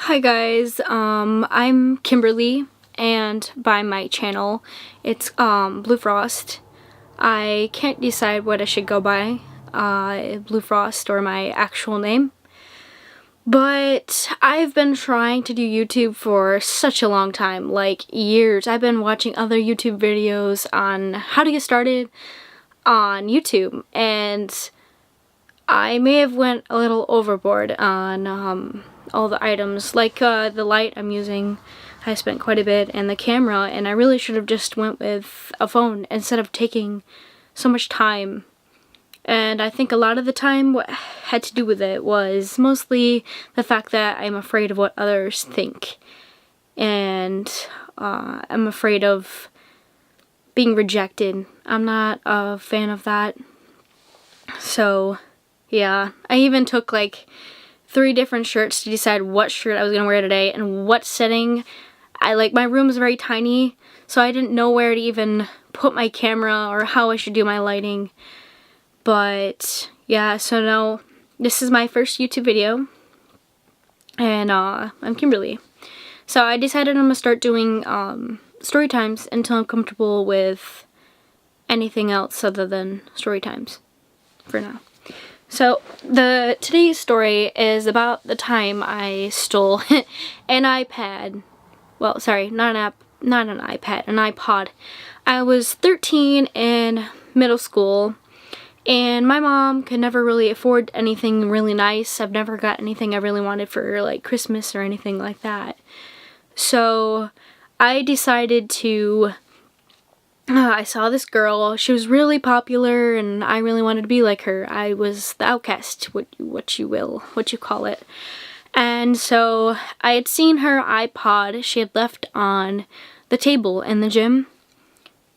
Hi guys, I'm Kimberlee, and by my channel, it's Blue Frost. I can't decide what I should go by, Blue Frost or my actual name. But I've been trying to do YouTube for such a long time, like years. I've been watching other YouTube videos on how to get started on YouTube, and I may have went a little overboard on all the items, like the light I'm using. I spent quite a bit, and the camera, and I really should have just went with a phone instead of taking so much time. And I think a lot of the time what had to do with it was mostly the fact that I'm afraid of what others think, and I'm afraid of being rejected. I'm not a fan of that. So yeah, I even took like 3 different shirts to decide what shirt I was gonna wear today and what setting. My room is very tiny, so I didn't know where to even put my camera or how I should do my lighting. But yeah, so now this is my first YouTube video, and I'm Kimberlee. So I decided I'm gonna start doing story times until I'm comfortable with anything else other than story times for now. So today's story is about the time I stole an iPad. Well, sorry, not an iPad, an iPod. I was 13 in middle school, and my mom could never really afford anything really nice. I've never got anything I really wanted for like Christmas or anything like that. So I decided to I saw this girl. She was really popular, and I really wanted to be like her. I was the outcast, what you call it. And so I had seen her iPod she had left on the table in the gym,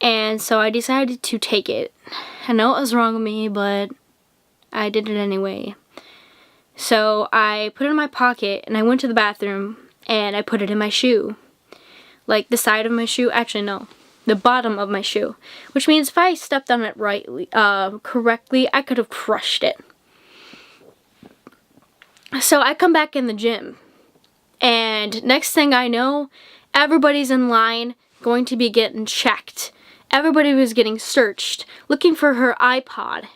and so I decided to take it. I know it was wrong of me, but I did it anyway. So I put it in my pocket, and I went to the bathroom, and I put it in my shoe. Like the side of my shoe. Actually, no. The bottom of my shoe. Which means if I stepped on it correctly, I could have crushed it. So I come back in the gym, and next thing I know, everybody's in line going to be getting checked. Everybody was getting searched, looking for her iPod.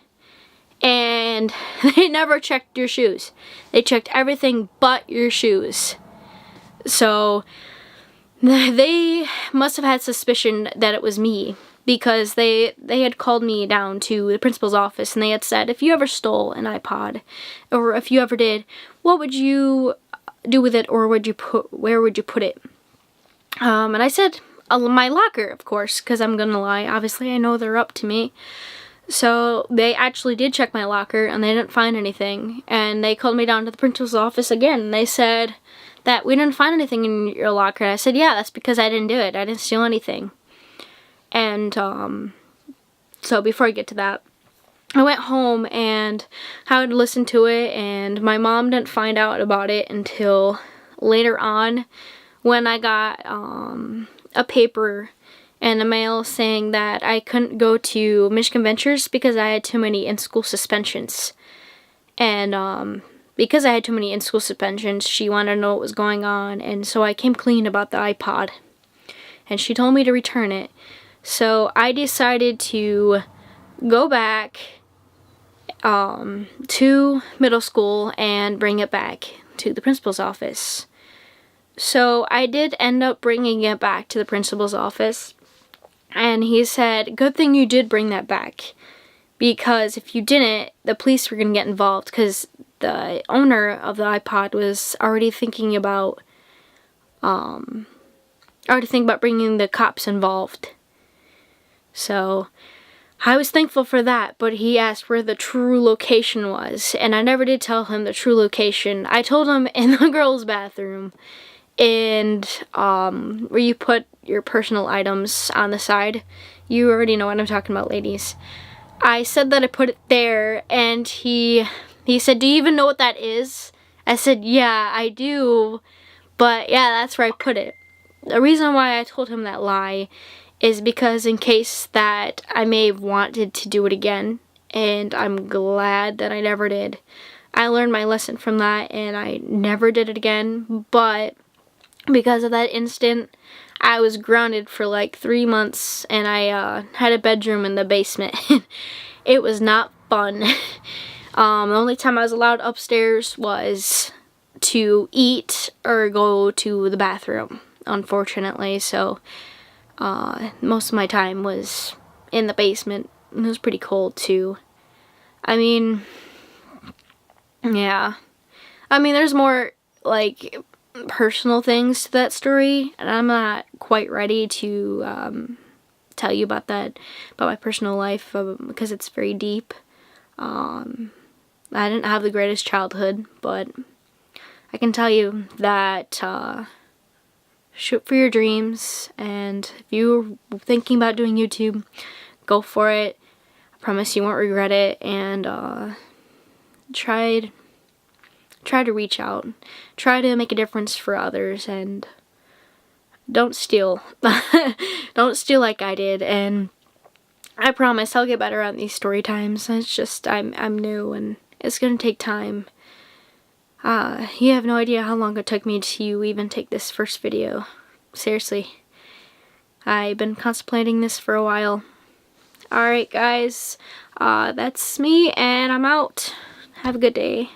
And they never checked your shoes. They checked everything but your shoes. So they must have had suspicion that it was me, because they had called me down to the principal's office, and they had said, if you ever stole an iPod, or if you ever did, what would you do with it, or where would you put it? And I said, my locker, of course, because I'm gonna lie. Obviously, I know they're up to me. So they actually did check my locker, and they didn't find anything. And they called me down to the principal's office again, and they said that we didn't find anything in your locker. And I said, yeah, that's because I didn't do it. I didn't steal anything. And so before I get to that, I went home and I would listen to it, and my mom didn't find out about it until later on, when I got a paper in the mail saying that I couldn't go to Michigan Ventures because I had too many in-school suspensions. And because I had too many in-school suspensions, she wanted to know what was going on, and so I came clean about the iPod. And she told me to return it. So I decided to go back to middle school and bring it back to the principal's office. So I did end up bringing it back to the principal's office, and he said, good thing you did bring that back, because if you didn't, the police were going to get involved, because the owner of the iPod was already thinking about bringing the cops involved. So I was thankful for that, but he asked where the true location was, and I never did tell him the true location. I told him in the girls' bathroom, and where you put your personal items on the side. You already know what I'm talking about, ladies. I said that I put it there, and he said, do you even know what that is? I said, yeah, I do, but yeah, that's where I put it. The reason why I told him that lie is because in case that I may have wanted to do it again, and I'm glad that I never did. I learned my lesson from that and I never did it again, but because of that incident, I was grounded for like 3 months and I had a bedroom in the basement. It was not fun. The only time I was allowed upstairs was to eat or go to the bathroom, unfortunately, so most of my time was in the basement. It was pretty cold too. I mean, yeah. I mean, there's more, like, personal things to that story, and I'm not quite ready to tell you about that, about my personal life, because it's very deep. I didn't have the greatest childhood, but I can tell you that shoot for your dreams, and if you're thinking about doing YouTube, go for it. I promise you won't regret it, and try to reach out. Try to make a difference for others, and don't steal. Don't steal like I did, and I promise I'll get better at these story times. It's just I'm new and it's gonna take time. You have no idea how long it took me to even take this first video. Seriously. I've been contemplating this for a while. Alright guys, that's me and I'm out. Have a good day.